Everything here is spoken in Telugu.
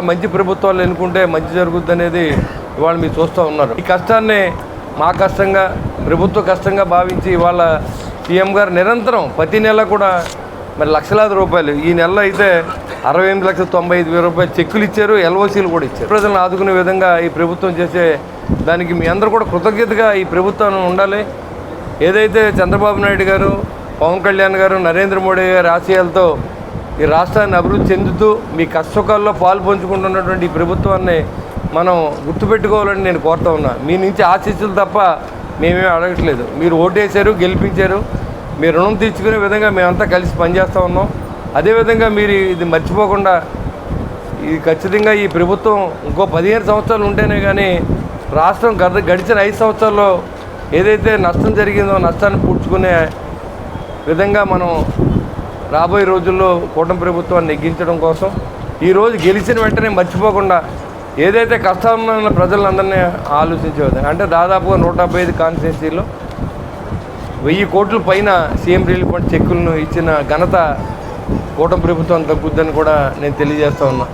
మంచి ప్రభుత్వాలు ఎన్నుకుంటే మంచి జరుగుద్ది అనేది ఇవాళ మీరు చూస్తూ ఉన్నారు. ఈ కష్టాన్ని మా కష్టంగా ప్రభుత్వ కష్టంగా భావించి ఇవాళ సీఎం గారు నిరంతరం ప్రతి నెల కూడా మరి లక్షలాది రూపాయలు, ఈ నెలలో అయితే 68,95,000 రూపాయలు చెక్కులు ఇచ్చారు, ఎల్ఓసీలు కూడా ఇచ్చారు. ప్రజలను ఆదుకునే విధంగా ఈ ప్రభుత్వం చేసే దానికి మీ అందరూ కూడా కృతజ్ఞతగా ఈ ప్రభుత్వం ఉండాలి. ఏదైతే చంద్రబాబు నాయుడు గారు, పవన్ కళ్యాణ్ గారు, నరేంద్ర మోడీ గారి ఆశయాలతో ఈ రాష్ట్రాన్ని అభివృద్ధి చెందుతూ మీ కష్టసుఖాల్లో పాలు పంచుకుంటున్నటువంటి ఈ ప్రభుత్వాన్ని మనం గుర్తుపెట్టుకోవాలని నేను కోరుతా ఉన్నా. మీ నుంచి ఆశీస్సులు తప్ప మేమేమీ అడగట్లేదు. మీరు ఓటేశారు, గెలిపించారు, మీ రుణం తీర్చుకునే విధంగా మేమంతా కలిసి పనిచేస్తూ ఉన్నాం. అదేవిధంగా మీరు ఇది మర్చిపోకుండా ఇది ఖచ్చితంగా ఈ ప్రభుత్వం ఇంకో 15 సంవత్సరాలు ఉంటేనే కానీ రాష్ట్రం గడిచిన 5 సంవత్సరాల్లో ఏదైతే నష్టం జరిగిందో నష్టాన్ని పూడ్చుకునే విధంగా మనం రాబోయే రోజుల్లో కూటమి ప్రభుత్వాన్ని నెగ్గించడం కోసం ఈరోజు గెలిచిన వెంటనే మర్చిపోకుండా ఏదైతే కష్టాలున్న ప్రజలందరినీ ఆలోచించే విధంగా అంటే దాదాపుగా 175 కాన్స్టిట్యున్సీలో 1000 కోట్ల పైన సీఎం రిలీఫ్ ఫండ్ చెక్కులను ఇచ్చిన ఘనత కూటమి ప్రభుత్వం దక్కుద్దని కూడా నేను తెలియజేస్తూ ఉన్నా.